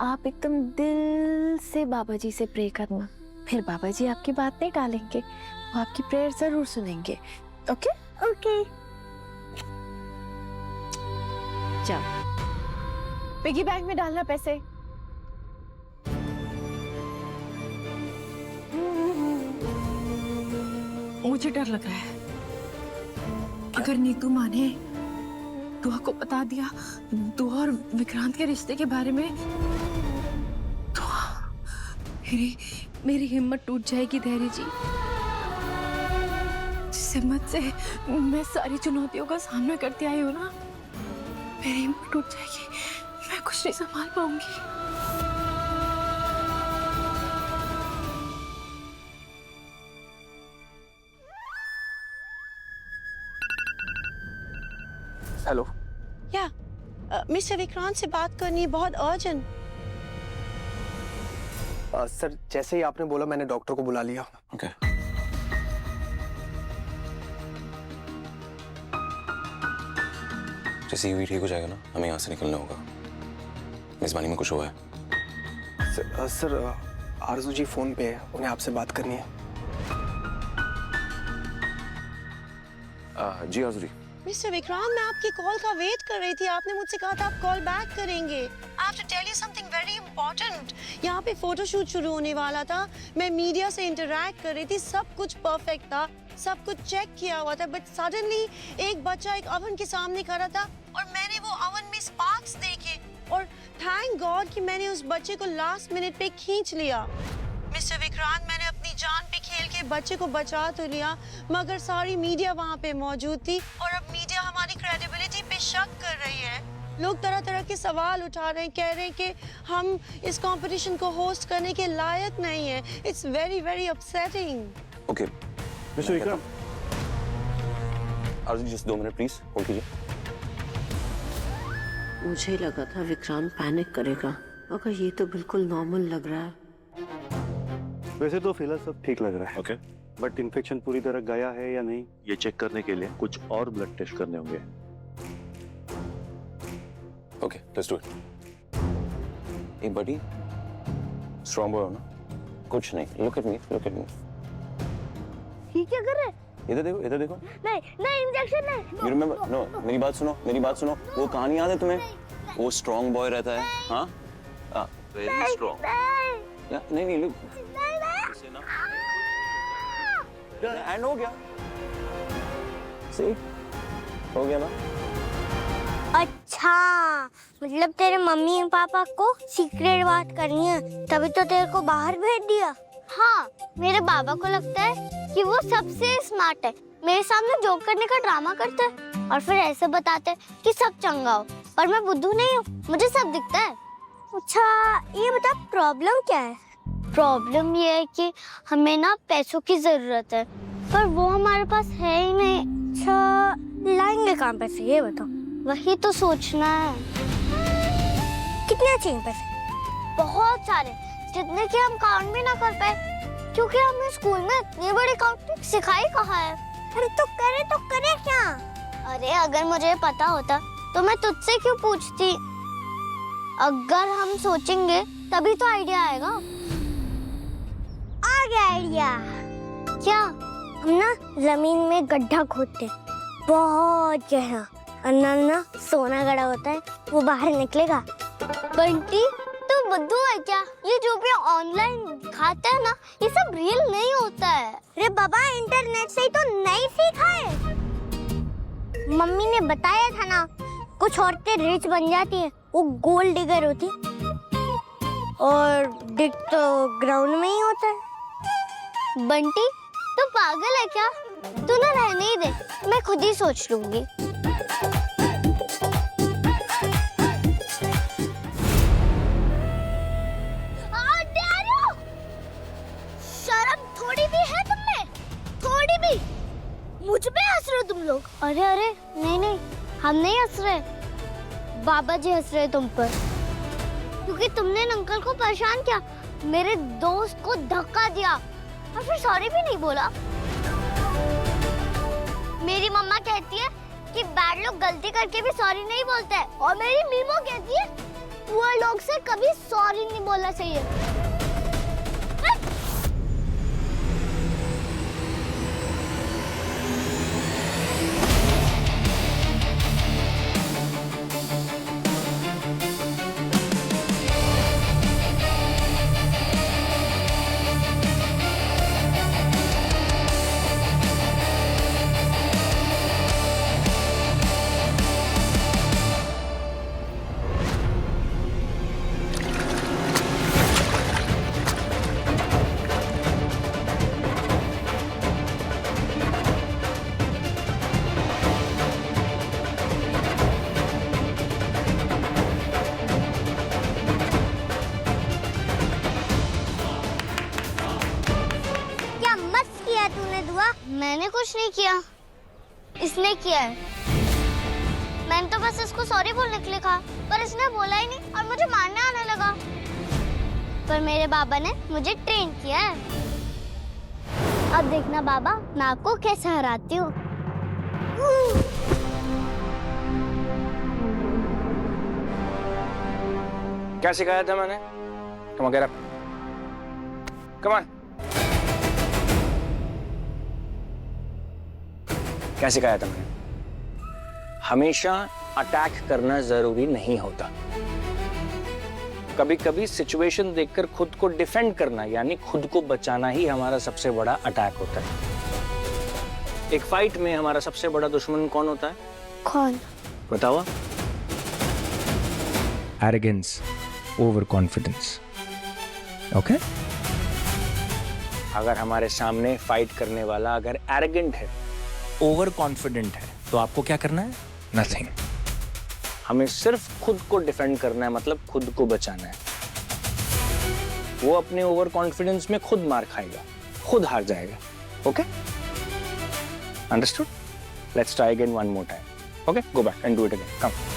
आप एकदम दिल से बाबा जी से प्रे करना, फिर बाबा जी आपकी बात नहीं टालेंगे, वो आपकी प्रेयर जरूर सुनेंगे। Okay okay. जाओ पिगी बैंक में डालना पैसे। मुझे डर लग रहा है, अगर नीतू माँ ने दुआ को बता दिया दुआ और विक्रांत के रिश्ते के बारे में तो मेरी हिम्मत टूट जाएगी धैर्य जी। जिस हिम्मत से मैं सारी चुनौतियों का सामना करती आई हूँ ना, मेरी हिम्मत टूट जाएगी, मैं कुछ नहीं संभाल पाऊंगी। हेलो। या मिस्टर विक्रांत से बात करनी है, बहुत अर्जेंट। सर जैसे ही आपने बोला मैंने डॉक्टर को बुला लिया। ओके। जैसे ही ठीक हो जाएगा ना, हमें यहाँ से निकलना होगा। मेजबानी में कुछ हुआ है? सर आरजू जी फोन पे है, उन्हें आपसे बात करनी है। जी आरजू जी। मिस्टर विक्रांत, मैं आपकी कॉल का वेट कर रही थी। आपने मुझसे कहा था आप कॉल बैक करेंगे। I have to tell you something very important. यहाँ पे फोटोशूट शुरू होने वाला था, मैं मीडिया से इंटरैक्ट कर रही थी, सब कुछ परफेक्ट था, सब कुछ चेक किया हुआ था, बट सडनली एक बच्चा एक ओवन के सामने खड़ा था और मैंने वो ओवन में स्पार्क्स देखे और थैंक गॉड कि मैंने उस बच्चे को लास्ट मिनट पे खींच लिया। मिस्टर विक्रांत, मैंने अपनी जान पे खेल के बच्चे को बचा तो लिया, मगर सारी मीडिया वहाँ पे मौजूद थी और अब मीडिया हमारी क्रेडिबिलिटी पे शक कर रही है। लोग तरह तरह के सवाल उठा रहे हैं, कह रहे हैं कि हम इस कंपटीशन को होस्ट करने के लायक नहीं है। It's very very upsetting. Okay mister Vikram. Aarzoo ji just 2 minute please hold कीजिए। मुझे लगा था विक्रांत पैनिक करेगा, मगर ये तो बिल्कुल नॉर्मल लग रहा है। वैसे तो फिलहाल सब ठीक लग रहा है। ओके। बट इन्फेक्शन पूरी तरह गया है या नहीं, ये चेक करने के लिए कुछ और ब्लड टेस्ट करने होंगे। Okay let's do it. Hey buddy, strong boy हो ना? कुछ नहीं, look at me, look at me. ये क्या कर रहे हैं? इधर देखो, इधर देखो। नहीं नहीं, इंजेक्शन नहीं। You remember? नो, मेरी बात सुनो, मेरी बात सुनो। वो कहानी याद है तुम्हें? वो स्ट्रॉन्ग बॉय रहता है, हाँ, वेरी स्ट्रॉन्ग। या नहीं नहीं, लुक एंड हो गया, सी हो गया ना। अच्छा, मतलब तेरे मम्मी और पापा को सीक्रेट बात करनी है, तभी तो तेरे को बाहर भेज दिया। हाँ, मेरे बाबा को लगता है कि वो सबसे स्मार्ट है, मेरे सामने जोक करने का ड्रामा करता है और फिर ऐसे बताते हैं कि सब चंगा हो, पर मैं बुद्धू नहीं हूँ, मुझे सब दिखता है। अच्छा ये बता, प्रॉब्लम क्या है? प्रॉब्लम ये है कि हमें ना पैसों की जरूरत है, पर वो हमारे पास है ही नहीं। अच्छा लाएंगे कहाँ पैसे, ये बताओ। वही तो सोचना है। कितने चाहिए पैसे? बहुत सारे, जितने कि हम काउंट भी ना कर पाए, क्योंकि हमें स्कूल में इतनी बड़ी काउंटिंग सिखाई कहाँ है। अरे तो करे क्या? अरे अगर मुझे पता होता तो मैं तुझसे क्यों पूछती। अगर हम सोचेंगे तभी तो आइडिया आएगा। आ गया आइडिया। क्या? हम ना जमीन में गड्ढा खोदते हैं, बहुत गहरा, अंदर ना सोना गड़ा होता है, वो बाहर निकलेगा। बंटी तू बुद्धू है क्या? ये जो भी ऑनलाइन दिखाते हैं ना, ये सब रियल नहीं होता है। अरे बाबा, इंटरनेट से ही तो नहीं सीखा है। मम्मी ने बताया था ना, कुछ औरतें रिच बन जाती है, वो गोल्ड डिगर होती, और डिग तो ग्राउंड में ही होता है। बंटी तू पागल है क्या? तू ना रहने ही दे, मैं खुद ही सोच लूंगी। शर्म थोड़ी भी है तुम में? थोड़ी भी? मुझ पे हंस रहे हो तुम लोग? अरे अरे नहीं नहीं, हम नहीं हंस रहे, बाबा जी हंस रहे तुम पर, क्योंकि तुमने अंकल को परेशान किया, मेरे दोस्त को धक्का दिया और फिर सॉरी भी नहीं बोला। मेरी मम्मा कहती है कि बैड लोग गलती करके भी सॉरी नहीं बोलते हैं, और मेरी मीमो कहती है पुअर लोग से तुम्हें कभी सॉरी नहीं बोलना चाहिए। मैंने कुछ नहीं किया, इसने किया है। मैंने तो बस इसको सॉरी बोलने के लिए कहा, पर इसने बोला ही नहीं और मुझे मारने आने लगा। पर मेरे बाबा ने मुझे ट्रेन किया है। अब देखना बाबा, मैं आपको कैसे हराती हूँ। क्या सिखाया था मैंने? Come on, get up. Come on. क्या सिखाया था मैंने? हमेशा अटैक करना जरूरी नहीं होता। कभी कभी सिचुएशन देखकर खुद को डिफेंड करना यानी खुद को बचाना ही हमारा सबसे बड़ा अटैक होता है। एक फाइट में हमारा सबसे बड़ा दुश्मन कौन होता है? कौन? बताओ। Arrogance, over confidence. ओके? अगर हमारे सामने फाइट करने वाला अगर एरोगेंट है, ओवर कॉन्फिडेंट है, तो आपको क्या करना है? नथिंग। हमें सिर्फ खुद को डिफेंड करना है, मतलब खुद को बचाना है। वो अपने ओवर कॉन्फिडेंस में खुद मार खाएगा, खुद हार जाएगा। Okay? Understood? Let's try again one more time. Okay? Go back and do it again. Come.